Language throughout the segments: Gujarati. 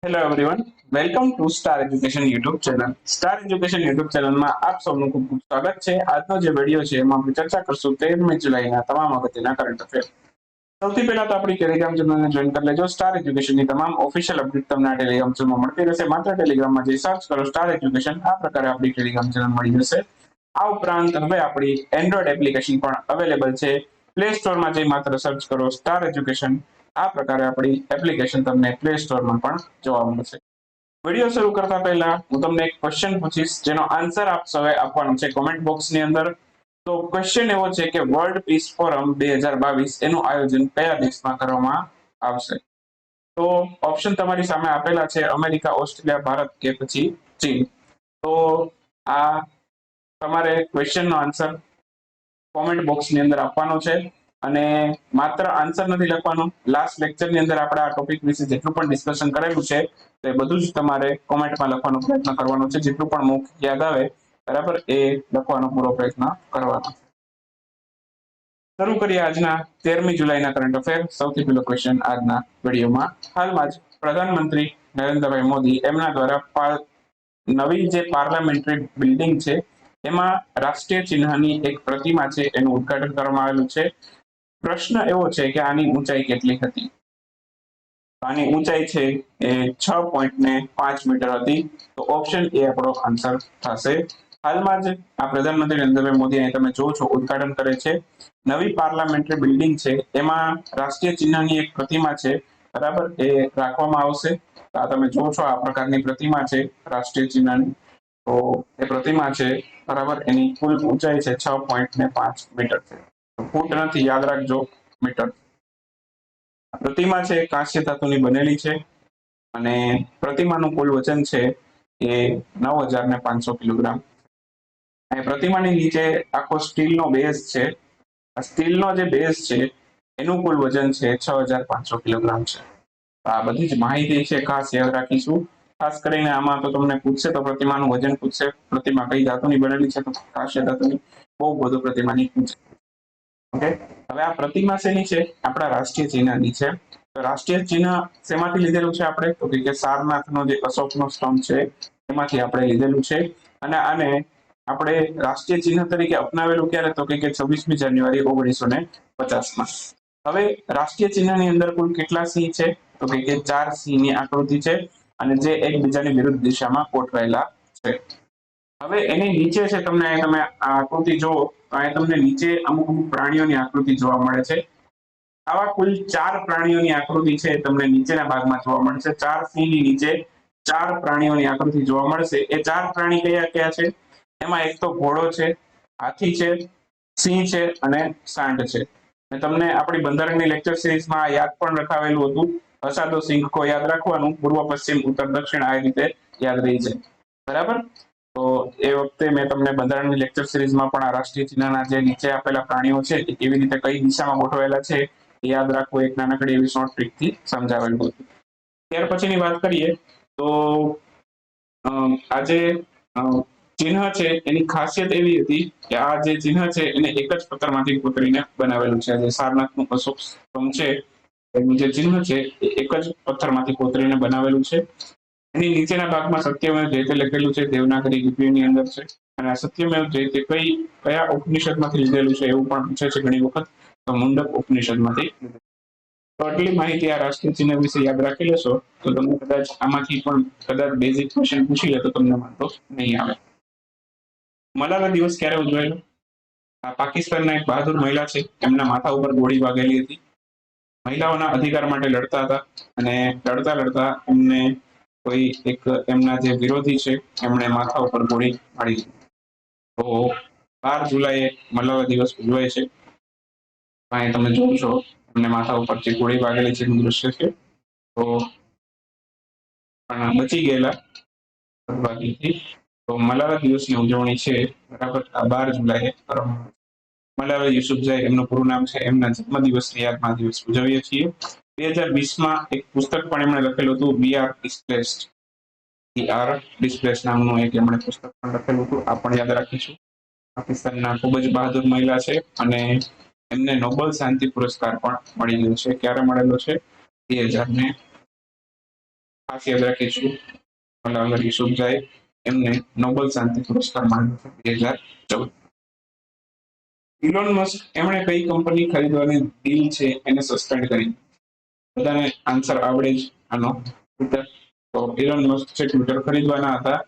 Hello everyone, welcome to star education YouTube channel. Star education YouTube ચેનલમાં આપ સૌનું ખૂબ ખૂબ સ્વાગત છે. આજનો જે વિડીયો છે એમાં આપણે ચર્ચા કરશું 13મી જુલાઈના તમામ અગત્યના કરંટ અફેર. સૌથી પહેલા તો આપણી ટેલિગ્રામ ચેનલને જોઈન કરી લેજો. સ્ટાર એજ્યુકેશનની તમામ ઓફિશિયલ અપડેટ તમને આ ટેલિગ્રામ ચેનલમાં મળતી રહેશે. માત્ર ટેલિગ્રામમાં જે સર્ચ કરો સ્ટાર એજ્યુકેશન, આ પ્રકારે આપણી ટેલિગ્રામ ચેનલ મળી જશે. આ ઉપરાંત હવે આપણી એન્ડ્રોઇડ એપ્લિકેશન પણ અવેલેબલ છે. પ્લે સ્ટોરમાં જઈ માત્ર સર્ચ કરો સ્ટાર એજ્યુકેશન. આ પ્રકારે આપણી એપ્લિકેશન તમને પ્લે સ્ટોરમાં પણ જોવા મળશે. વિડીયો શરૂ કરતા પહેલા હું તમને એક ક્વેશ્ચન પૂછીશ, જેનો આન્સર આપ સૌએ આપવાનો છે કોમેન્ટ બોક્સની અંદર. તો ક્વેશ્ચન એવો છે કે વર્લ્ડ પીસ ફોરમ 2022 એનું આયોજન કયા દેશમાં કરવામાં આવશે? તો ઓપ્શન તમારી સામે આપેલા છે: અમેરિકા, ઓસ્ટ્રેલિયા, ભારત કે પછી ચીન. તો આ તમારે ક્વેશ્ચનનો આન્સર કોમેન્ટ બોક્સની અંદર આપવાનો છે. અને માત્ર આન્સર નથી લખવાનો, લાસ્ટ લેક્ચરની અંદર આપણે આ ટોપિક વિશે જેટલું પણ ડિસ્કશન કરેલું છે તે બધું જ તમારે કોમેન્ટમાં લખવાનો પ્રયત્ન કરવાનો છે. જેટલું પણ મુખ યાદ આવે બરાબર એ લખવાનો પૂરો પ્રયત્ન કરવાનો. શરૂ કરીએ આજના 13મી જુલાઈના કરંટ અફેર. સૌથી પહેલો ક્વેશ્ચન આજના વિડીયોમાં. હાલમાં જ પ્રધાનમંત્રી નરેન્દ્રભાઈ મોદી એમના દ્વારા નવી જે પાર્લામેન્ટરી બિલ્ડિંગ છે એમાં રાષ્ટ્રીય ચિહ્નની એક પ્રતિમા છે એનું ઉદ્ઘાટન કરવામાં આવેલું છે. પ્રશ્ન એવો છે કે આની ઊંચાઈ કેટલી હતી? આની ઊંચાઈ છે એ 6.5 મીટર હતી. તો ઓપ્શન એ આપણો આન્સર થશે. હાલમાં જ આ પ્રધાનમંત્રી નરેન્દ્રભાઈ મોદી અહીં તમે જો છો ઉદ્ઘાટન કરે છે. નવી પાર્લામેન્ટરી બિલ્ડિંગ છે એમાં રાષ્ટ્રીય ચિહ્નની એક પ્રતિમા છે બરાબર, એ રાખવામાં આવશે. આ તમે જો છો આ પ્રકારની પ્રતિમા છે રાષ્ટ્રીય ચિહ્નની. તો એ પ્રતિમા છે બરાબર, એની કુલ ઊંચાઈ છે 6.5 મીટર છે. ફૂટ નથી, યાદ રાખજો, મીટર. પ્રતિમા છે કાંસ્ય ધાતુની બનેલી છે અને પ્રતિમાનું કુલ વજન છે એ 9,500 કિલોગ્રામ. અને પ્રતિમાની નીચે આખો સ્ટીલનો બેઝ છે. આ સ્ટીલનો જે બેઝ છે એનું કુલ વજન છે 6,500 કિલોગ્રામ છે. આ બધી જ માહિતી છે ખાસ યાદ રાખીશું. ખાસ કરીને આમાં તો તમને પૂછશે તો પ્રતિમાનું વજન પૂછશે, પ્રતિમા કઈ ધાતુની બનેલી છે તો કાંસ્ય ધાતુની. બહુ બધું પ્રતિમાની પૂછે. ઓકે, હવે આ પ્રતિમા શેની છે? આપણા રાષ્ટ્રીય ચિહ્નની છે. તો રાષ્ટ્રીય ચિહ્ન શેમાંથી લીધેલું છે આપણે? તો કે સારનાથનો જે અશોકનો સ્તંભ છે એમાંથી આપણે લીધેલું છે. અને આને આપણે રાષ્ટ્રીય ચિહ્ન તરીકે અપનાવેલું ક્યારે? તો કે 26મી જાન્યુઆરી 1950માં. હવે રાષ્ટ્રીય ચિહ્નની અંદર કુલ કેટલા સિંહ છે? તો કે 4 સિંહની આકૃતિ છે અને જે એકબીજાની વિરુદ્ધ દિશામાં ગોઠવાયેલા છે. હવે એની નીચે છે, તમે આ આકૃતિ જુઓ તો અહીં તમને નીચે અમુક અમુક પ્રાણીઓની આકૃતિ જોવા મળે છે. આવા કુલ 4 પ્રાણીઓની આકૃતિ છે તમને નીચેના ભાગમાં જોવા મળશે. 4 સિંહની નીચે 4 પ્રાણીઓની આકૃતિ જોવા મળશે. એ 4 પ્રાણી કયા કયા છે? એમાં એક તો ઘોડો છે, હાથી છે, સિંહ છે અને સાંઢ છે. અને તમને આપણી બંધારણની લેક્ચર સિરીઝમાં યાદ પણ રખાવેલું હતું. હસાદો સિંહ કો યાદ રાખવાનું, પૂર્વ પશ્ચિમ ઉત્તર દક્ષિણ આ રીતે યાદ રહી છે બરાબર. તો એ વખતે મેં તમને બંધારણની લેક્ચર સિરીઝમાં પણ આ રાષ્ટ્રીય ચિહ્નના જે નીચે આપેલા પ્રાણીઓ છે એ કેવી રીતે કઈ દિશામાં ગોઠવાયેલા છે યાદ રાખવું એક નાનકડી એવી શોર્ટ ટ્રીકથી સમજાવેલું હતું. ત્યાર પછીની વાત કરીએ તો આ જે ચિહ્ન છે એની ખાસિયત એવી હતી કે આ જે ચિહ્ન છે એને એક જ પથ્થરમાંથી કોતરીને બનાવેલું છે. જે સારનાથનું અશોક સ્તંભ છે એનું જે ચિહ્ન છે એ એક જ પથ્થરમાંથી કોતરીને બનાવેલું છે. એની નીચેના ભાગમાં સત્યમેવ જયતે લખેલું છે, દેવનાગરી લિપિની અંદર છે. અને આ સત્યમેવ જયતે કયા ઉપનિષદમાંથી લીધેલું છે એવું પણ પૂછે છે ઘણી વખત. તો મુંડક ઉપનિષદમાંથી. તો આટલી માહિતી આ રાષ્ટ્રીય ચિહ્ન વિશે યાદ રાખી લેશો તો તમને કદાચ આમાંથી પણ કદાચ બેઝિક ક્વેશ્ચન પૂછી લે તો તમને વાંધો નહીં આવે. મલાલા દિવસ ક્યારે ઉજવાયેલો? આ પાકિસ્તાનના એક બહાદુર મહિલા છે, એમના માથા ઉપર ગોળી વાગેલી હતી. મહિલાઓના અધિકાર માટે લડતા હતા અને લડતા લડતા એમને કોઈ એક એમના જે વિરોધી છે એમણે માથા ઉપર ગોળી મારી. તો 12 જુલાઈએ મલાલા દિવસ ઉજવાય છે. અહીં તમે જોવો છો એમને માથા ઉપર જે ગોળી વાગેલી છે એનું દ્રશ્ય છે. તો બચી ગયેલા બદભાગીથી. તો મલાલા દિવસની ઉજવણી છે બરાબર આ 12 જુલાઈએ કરવામાં આવે છે. મલાલા યુસુફઝઈ એમનું પૂરું નામ છે. એમના જન્મદિવસની યાદમાં દિવસ ઉજવીએ છીએ. 2020માં એક પુસ્તક પણ એમણે લખેલું હતું, વી આર ડિસ્પ્લેસ્ડ. નામનું એક એમણે પુસ્તક પણ લખેલું હતું. આ પણ યાદ રાખીશું. પાકિસ્તાનના ખૂબ જ બહાદુર મહિલા છે અને એમને નોબેલ શાંતિ પુરસ્કાર પણ મળી ગયો છે. ક્યારે મળેલો છે? 2000 ખાસ યાદ રાખીશું મલાલા યુસુફઝાએ એમને નોબેલ શાંતિ પુરસ્કાર મળ્યો છે 2014. ઇલોન મસ્ક એમણે કઈ કંપની ખરીદવાની ડીલ છે એને સસ્પેન્ડ કરી? બધાને આન્સર આવડે જ આનો. ટ્વિટર. તો ઇલોન મસ્ક છે ટ્વિટર ખરીદવાના હતા.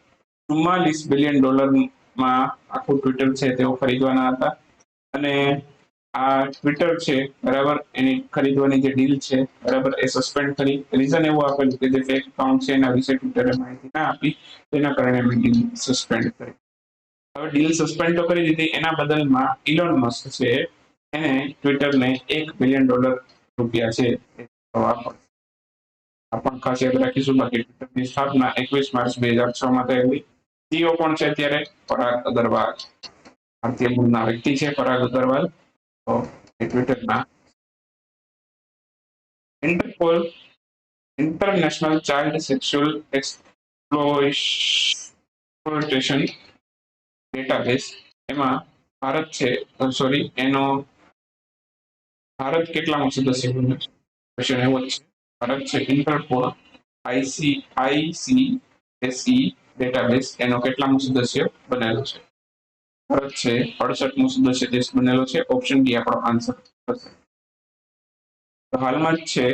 44 બિલિયન ડોલરમાં આખું ટ્વિટર છે તેઓ ખરીદવાના હતા. અને આ ટ્વિટર છે બરાબર એની ખરીદવાની જે ડીલ છે બરાબર એ સસ્પેન્ડ કરી. રીઝન એવું આપેલું કે જે ફેક એકાઉન્ટ છે એના વિશે ટ્વિટરે માહિતી ના આપી તેના કારણે એમની ડીલ સસ્પેન્ડ કરી. હવે ડીલ સસ્પેન્ડ તો કરી દીધી, એના બદલમાં ઇલોન મસ્ક છે એને ટ્વિટરને $1 બિલિયન રૂપિયા છે પણ ખાસ યાદ રાખીશું. બાકી ટ્વિટરની સ્થાપના 21 માર્ચ 2006 માં થયેલી. સીઈઓ કોણ છે અત્યારે? પરાગ અગ્રવાલ, ભારતીય મૂળના વ્યક્તિ છે પરાગ અગ્રવાલ. તો એ ટ્વિટરના Interpol international child sexual exploitation database એમાં ભારત છે એનો ભારત કેટલામો સદસ્ય બન્યો છે? ક્વેશ્ચન એવો છે. ભારત છે ઇન્ટરપોલ આઈસીએસઈ ડેટાબેઝ એનો કેટલામો સદસ્ય બનેલો છે? ભારત છે 68મો સદસ્ય દેશ બનેલો છે. ઓપ્શન ડી આપણો આન્સર થશે. તો હાલમાં જ છે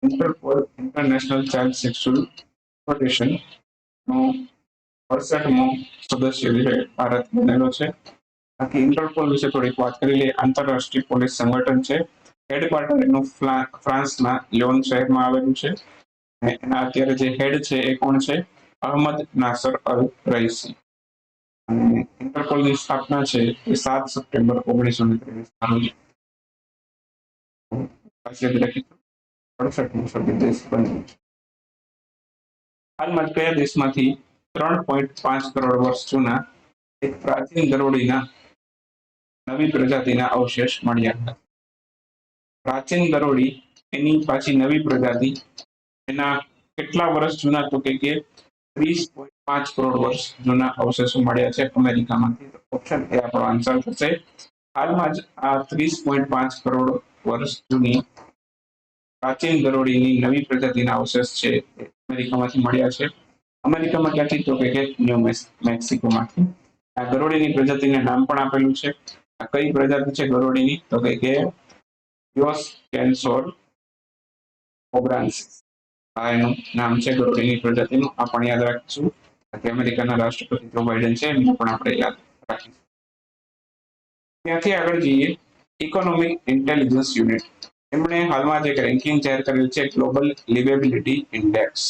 Interpol international child sexual exploitation નો 68મો સદસ્ય ભારત બનેલો છે. બાકી ઇન્ટરપોલ વિશે થોડીક વાત કરી લઈએ. આંતરરાષ્ટ્રીય પોલીસ સંગઠન છે. હેડક્વાર્ટર એનું ફ્રાન્સના લિયોન શહેરમાં આવેલું છે. એના અત્યારે જે હેડ છે એ કોણ છે? અહમદ નાસર અલ રઈસી. અને ઇન્ટરપોલની સ્થાપના છે એ 7 સપ્ટેમ્બર 1923 ના રોજ. 68મો સભ્ય દેશ બન્યો છે. હાલમાં જ કયા દેશમાંથી 3.5 કરોડ વર્ષ જૂના એક પ્રાચીન ગરોળીના નવી પ્રજાતિના અવશેષ મળ્યા હતા? પ્રાચીન ગરોળી એની પાછી નવી પ્રજાતિ એના કેટલા વર્ષ જૂના? તો કે 30.5 કરોડ વર્ષ જૂના અવશેષો મળ્યા છે અમેરિકામાંથી. ઓપ્શન એ આપણો આન્સર થશે. હાલમાં જ આ 30.5 કરોડ વર્ષ જૂની પ્રાચીન ગરોળીની નવી પ્રજાતિના અવશેષ છે અમેરિકામાંથી મળ્યા છે. અમેરિકામાં ક્યાંથી? તો કે ન્યૂ મેક્સિકોમાંથી. આ ગરોળીની પ્રજાતિને નામ પણ આપેલું છે. આ કઈ પ્રજાતિ છે ગરોળીની? તો કે યોસ કેન્સોર ઓબ્રાન્સિસ. આ એનું નામ છે ગરોળીની પ્રજાતિનું. આ પણ યાદ રાખીશું. અમેરિકાના રાષ્ટ્રપતિ જો બાઇડન છે એમને પણ આપણે યાદ રાખીશું. ત્યાંથી આગળ જઈએ. ઇકોનોમિક ઇન્ટેલિજન્સ યુનિટ એમણે હાલમાં એક રેન્કિંગ જાહેર કરેલ છે, ગ્લોબલ લિવેબિલિટી ઇન્ડેક્સ.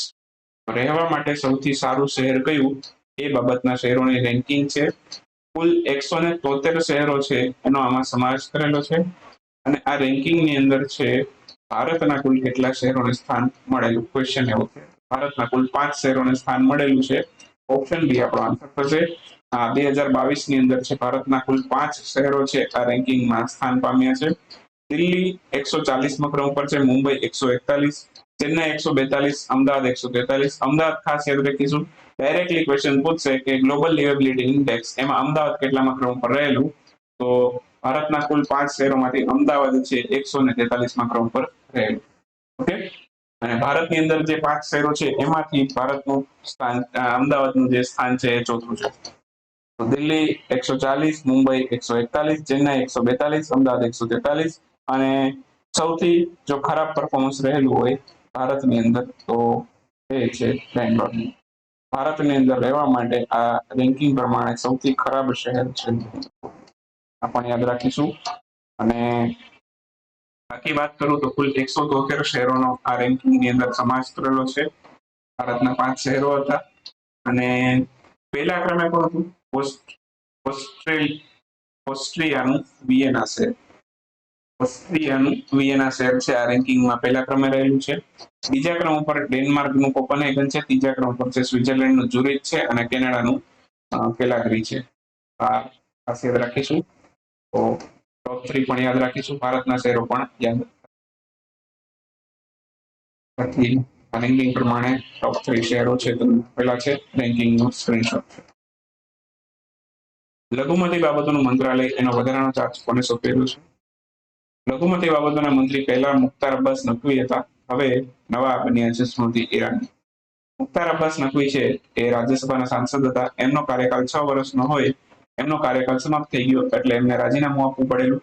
રહેવા માટે સૌથી સારું શહેર કયું એ બાબતના શહેરોની રેન્કિંગ છે. કુલ 173 શહેરો છે એનો આમાં સમાવેશ કરેલો છે. અને આ રેન્કિંગની અંદર છે ભારતના કુલ કેટલા શહેરોને સ્થાન મળેલું? ક્વેશ્ચન એવો છે. ભારતના કુલ 5 શહેરોને સ્થાન મળેલું છે. ઓપ્શન બી આપણો આન્સર થશે. 2022 ની અંદર છે ભારતના કુલ 5 શહેરો છે આ રેન્કિંગમાં સ્થાન પામ્યા છે. દિલ્હી 140મા ક્રમ પર છે, મુંબઈ 141, ચેન્નઈ 142, અમદાવાદ 143. અમદાવાદ ખાસ યાદ રાખીશું. ડાયરેક્ટલી ક્વેશ્ચન પૂછશે કે ગ્લોબલ લિવેબિલિટી ઇન્ડેક્સ એમાં અમદાવાદ કેટલામા ક્રમ પર રહેલું? તો ભારતના કુલ 5 શહેરોમાંથી અમદાવાદ છે 143મા ક્રમ પર રહેલું. ઓકે. અને ભારતની અંદર જે 5 શહેરો છે એમાંથી ભારતનું સ્થાન અમદાવાદનું જે સ્થાન છે એ ચોથું છે. તો દિલ્હી 140, મુંબઈ 141, ચેન્નઈ 142, અમદાવાદ 143 અને સૌથી જો ખરાબ પરફોર્મન્સ રહેલું હોય ભારતની અંદર તો એ છે બેંગ્લોર. ભારતની અંદર રહેવા માટે આ રેન્કિંગ પ્રમાણે સૌથી ખરાબ શહેર છે. આ પણ યાદ રાખીશું. અને બાકી વાત કરું તો કુલ 173 શહેરોનો આ રેન્કિંગની અંદર સમાવેશ કરેલો છે. ભારતના 5 શહેરો હતા. અને પહેલા ક્રમે કોણ હતું? ઓસ્ટ્રિયાનું વિયેના શહેર. ઓસ્ટ્રિયાનું વિયેના શહેર છે આ રેન્કિંગમાં પહેલા ક્રમે રહેલું છે. બીજા ક્રમ ઉપર ડેનમાર્કનું કોપનહેગન છે. ત્રીજા ક્રમ પર છે સ્વિટ્ઝરલેન્ડનું ઝુરિચ છે અને કેનેડાનું કેલાગરી છે. આ ખાસ યાદ રાખીશું. તો ટોપ 3 પણ યાદ રાખીશું. ભારતના શહેરો પણ યાદ. બાકી રેન્કિંગ પ્રમાણે ટોપ 3 શહેરો છે તો પહેલા છે રેન્કિંગનું સ્ક્રીનશોટ છે. લઘુમતી બાબતોનું મંત્રાલય એનો વધારાનો ચાર્જ કોને સોંપેલો છે? લઘુમતી બાબતોના મંત્રી પહેલા મુખ્તાર અબ્બાસ નકવી હતા. હવે નવા બન્યા છે સ્મૃતિ ઈરાની. મુખ્તાર અબ્બાસ નકવી છે એ રાજ્યસભાના સાંસદ હતા. એમનો કાર્યકાળ 6 વર્ષનો હોય. એમનો કાર્યકાળ સમાપ્ત થઈ ગયો એટલે એમને રાજીનામું આપવું પડેલું.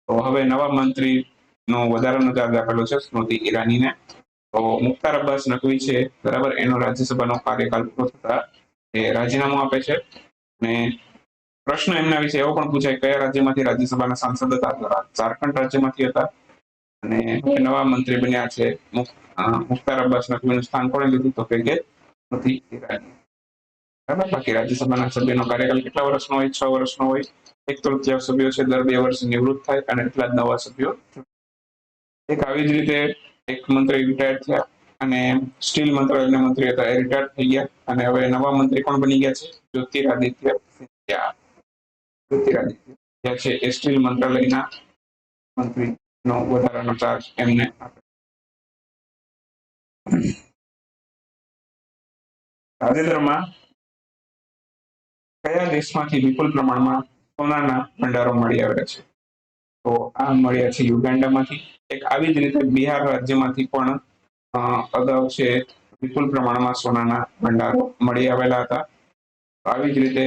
તો હવે નવા મંત્રીનો વધારાનો ચાર્જ આપેલો છે સ્મૃતિ ઈરાનીને. તો મુખ્તાર અબ્બાસ નકવી છે બરાબર, એનો રાજ્યસભાનો કાર્યકાળ પૂરો થતા એ રાજીનામું આપે છે. અને પ્રશ્ન એમના વિશે એવો પણ પૂછાય કયા રાજ્યમાંથી રાજ્યસભાના સાંસદ હતા, તો ઝારખંડ રાજ્યમાંથી હતા. અને નવા મંત્રી બન્યા છે મુખ્તાર અબ્બાસ નકવીનું સ્થાન કોણે લીધું, તો કે સ્મૃતિ ઈરાની. બરાબર, બાકી રાજ્યસભાના સભ્યનો કાર્યકાળ કેટલા વર્ષનો હોય? 6 વર્ષનો હોય. 1/3 સભ્યો છે દર 2 વર્ષે નિવૃત્ત થાય અને એટલા જ નવા સભ્યો. એક આવી જ રીતે એક મંત્રી રિટાયર થયા અને સ્ટીલ મંત્રાલયના મંત્રી હતા એ રિટાયર થઈ ગયા અને હવે નવા મંત્રી કોણ બની ગયા છે? જ્યોતિરાદિત્ય સિંધિયા. જ્યોતિરાદિત્ય છે એ સ્ટીલ મંત્રાલયના મંત્રીનો વધારાનો ચાર્જ એમને આપે. તાજેતરમાં કયા દેશમાંથી વિપુલ પ્રમાણમાં સોનાના ભંડારો મળી આવ્યા છે? તો આ મળ્યા છે યુગાન્ડામાંથી. એક આવી જ રીતે બિહાર રાજ્યમાંથી પણ અગાઉ છે વિપુલ પ્રમાણમાં સોનાના ભંડારો મળી આવેલા હતા. આવી જ રીતે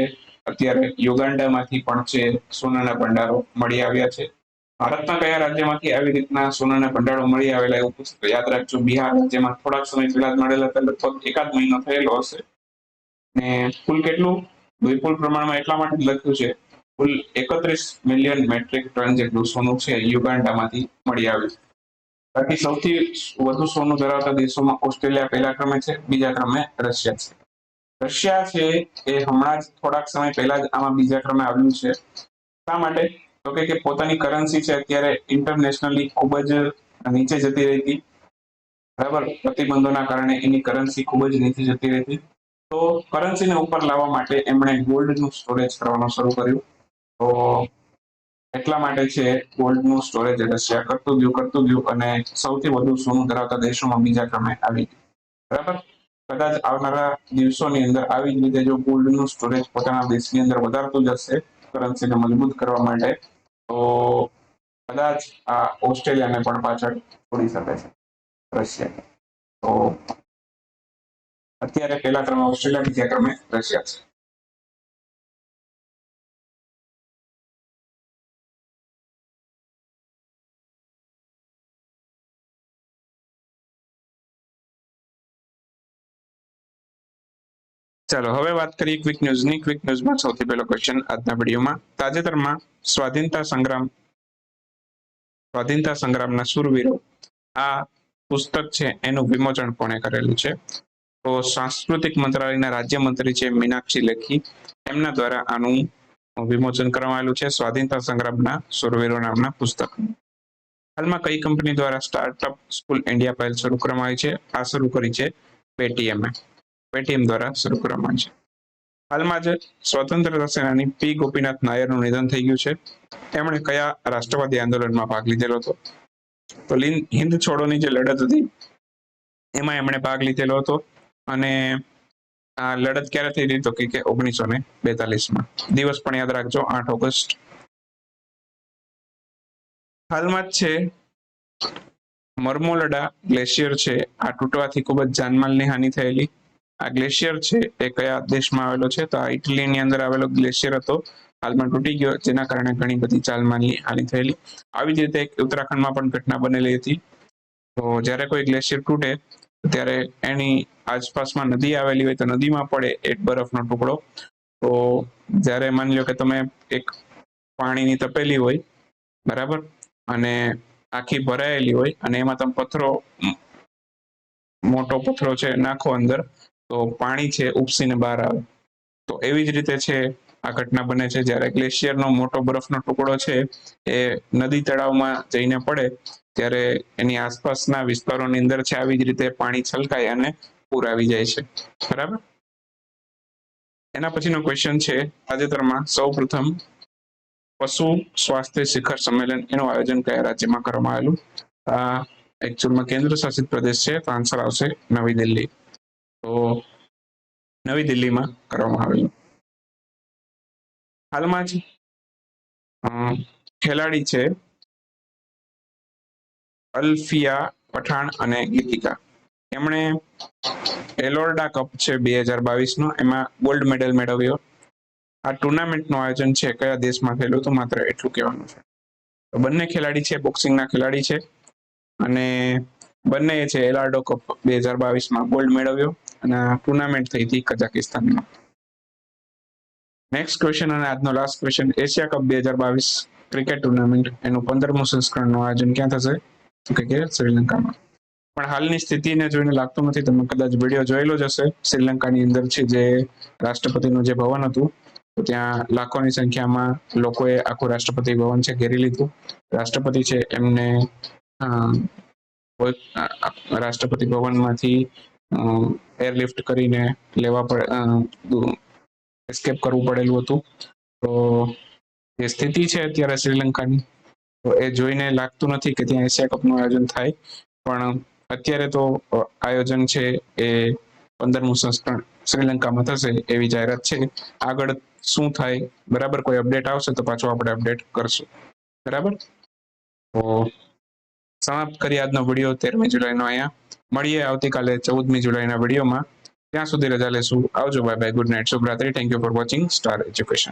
અત્યારે યુગાન્ડામાંથી પણ છે સોનાના ભંડારો મળી આવ્યા છે. ભારતના કયા રાજ્યમાંથી આવી રીતના સોનાના ભંડારો મળી આવેલા એવું પૂછે તો યાદ રાખજો બિહાર રાજ્યમાં થોડાક સમય પહેલા જ મળેલા હતા, લગભગ એકાદ મહિનો થયેલો હશે. ને કુલ કેટલું? વિપુલ પ્રમાણમાં એટલા માટે લખ્યું છે કુલ 31 મિલિયન મેટ્રિક ટન જેટલું સોનું છે યુગાન્ડામાંથી મળી આવ્યું. બાકી સૌથી વધુ સોનું ધરાવતા દેશોમાં ઓસ્ટ્રેલિયા પહેલા ક્રમે છે, બીજા ક્રમે રશિયા છે. રશિયા છે એ હમણાં જ થોડાક સમય પહેલા જ આમાં બીજા ક્રમે આવ્યું છે. શા માટે? તો કે પોતાની કરન્સી છે અત્યારે ઇન્ટરનેશનલી ખૂબ જ નીચે જતી રહી હતી. બરાબર, પ્રતિબંધોના કારણે એની કરન્સી ખૂબ જ નીચે જતી રહી હતી. તો કરન્સીને ઉપર લાવવા માટે એમણે ગોલ્ડનું સ્ટોરેજ કરવાનું શરૂ કર્યું. તો એટલા માટે છે ગોલ્ડનું સ્ટોરેજ રશિયા કરતું ગયું અને સૌથી વધુ સોનું ધરાવતા દેશોમાં બીજા ક્રમે આવી ગયું. બરાબર, કદાચ આવનારા દિવસોની અંદર આવી જ રીતે જો ગોલ્ડનું સ્ટોરેજ પોતાના દેશની અંદર વધારતું જશે કરન્સીને મજબૂત કરવા માટે, તો કદાચ આ ઓસ્ટ્રેલિયાને પણ પાછળ છોડી શકે છે રશિયા. તો અત્યારે પહેલા ક્રમે ઓસ્ટ્રેલિયા, બીજા ક્રમે રશિયા છે. ચાલો હવે વાત કરીએ ક્વિક ન્યૂઝની. ક્વિક ન્યૂઝમાં સૌથી પહેલો ક્વેશ્ચન આજના વિડીયોમાં, તાજેતરમાં સ્વાધીનતા સંગ્રામના શૂરવીરો આ પુસ્તક છે એનું વિમોચન કોણે કરેલું છે? તો સાંસ્કૃતિક મંત્રાલયના રાજ્યમંત્રી છે મીનાક્ષી લેખી, એમના દ્વારા આનું વિમોચન કરવામાં આવેલું છે સ્વાધીનતા સંગ્રામના શૂરવીરો નામના પુસ્તક. હાલમાં કઈ કંપની દ્વારા સ્ટાર્ટઅપ સ્કૂલ ઇન્ડિયા પહેલ શરૂ કરવામાં આવી છે? આ શરૂ કરી છે પેટીએમ દ્વારા શરૂ કરવામાં આવી છે. હાલમાં જ સ્વતંત્રતા સેનાની પી ગોપીનાથ નાયરનું નિધન થઈ ગયું છે. તેમણે કયા રાષ્ટ્રવાદી આંદોલનમાં ભાગ લીધેલો હતો? તો હિન્દ છોડોની જે લડત હતી એમાં એમણે ભાગ લીધેલો હતો. અને આ લડત ક્યારે થઈ હતી? તો કે 1942માં. દિવસ પણ યાદ રાખજો, 8 ઓગસ્ટ. હાલમાં જ છે મરમોલડા ગ્લેશિયર છે આ તૂટવાથી ખૂબ જ જાનમાલની હાનિ થયેલી. આ ગ્લેશિયર છે એ કયા દેશમાં આવેલો છે? તો આ ઇટલીની અંદર આવેલો ગ્લેશિયર હતો, હાલમાં તૂટી ગયો, જેના કારણે ઘણી બધી જાનમાલની હાનિ થયેલી. આવી જ રીતે એક ઉત્તરાખંડમાં પણ ઘટના બનેલી હતી. તો જ્યારે કોઈ ગ્લેશિયર તૂટે ત્યારે એની આસપાસમાં નદી આવેલી હોય તો નદીમાં પડે એક બરફનો ટુકડો. તો જ્યારે માની લો કે તમે એક પાણીની તપેલી હોય, બરાબર, અને આખી ભરાયેલી હોય અને એમાં તમે મોટો પથ્થરો છે નાખો અંદર, તો પાણી છે ઉપસીને બહાર આવે. તો એવી જ રીતે છે આ ઘટના બને છે જ્યારે ગ્લેશિયરનો મોટો બરફનો ટુકડો છે એ નદી તળાવમાં જઈને પડે ત્યારે એની આસપાસના વિસ્તારોની અંદર છે આવી જ રીતે પાણી છલકાય અને પૂર આવી જાય છે. બરાબર. એના પછીનો ક્વેશ્ચન છે, તાજેતરમાં સૌપ્રથમ પશુ સ્વાસ્થ્ય શિખર સંમેલન એનું આયોજન કયા રાજ્યમાં કરવામાં આવેલું? આ એકચ્યુઅલમાં કેન્દ્ર શાસિત પ્રદેશ છે, તો આન્સર આવશે નવી દિલ્હી. તો નવી દિલ્હીમાં કરવામાં આવેલું. હાલમાં જ ખેલાડી છે અલ્ફિયા પઠાણ અને ગીતિકા, એમણે એલોર્ડા કપ છે 2022 નો, એમાં ગોલ્ડ મેડલ મેળવ્યો. આ ટુર્નામેન્ટનું આયોજન છે કયા દેશમાં થયેલું હતું, માત્ર એટલું કહેવાનું છે. તો બંને ખેલાડી છે બોક્સિંગના ખેલાડી છે અને બંને છે એલાર્ડો કપ 2022માં ગોલ્ડ મેળવ્યો અને ટુર્નામેન્ટ થઈ હતી કઝાકિસ્તાનમાં. નેક્સ્ટ ક્વેશ્ચન અને આજનો last question, Asia cup 2022 cricket tournament એનું 15મું સંસ્કરણનું આયોજન ક્યાં થશે, તો કે શ્રીલંકામાં. પણ હાલની સ્થિતિને જોઈને લાગતું નથી, તમે કદાચ વિડીયો જોયેલો જ હશે. શ્રીલંકાની અંદર છે જે રાષ્ટ્રપતિનું જે ભવન હતું, તો ત્યાં લાખોની સંખ્યામાં લોકોએ આખું રાષ્ટ્રપતિ ભવન છે ઘેરી લીધું. રાષ્ટ્રપતિ છે એમને રાષ્ટ્રપતિ ભવનમાંથી એરલિફ્ટ કરીને લેવા પડે, એસ્કેપ કરવું પડેલું હતું. તો જે સ્થિતિ છે અત્યારે શ્રીલંકાની, તો એ જોઈને લાગતું નથી કે ત્યાં એશિયા કપનું આયોજન થાય. પણ અત્યારે તો આયોજન છે એ 15મું સંસ્કરણ શ્રીલંકામાં થશે એવી જાહેરાત છે. આગળ શું થાય, બરાબર કોઈ અપડેટ આવશે તો પાછો આપણે અપડેટ કરશું. બરાબર, તો સમાપ્ત કરી આજનો વિડીયો 13મી જુલાઈનો. અહીંયા મળીએ આવતીકાલે 14મી જુલાઈના વિડીયોમાં. ત્યાં સુધી રજા લેશું. આવજો, બાય બાય, ગુડ નાઇટ, શુભરાત્રી. Thank you for watching star education.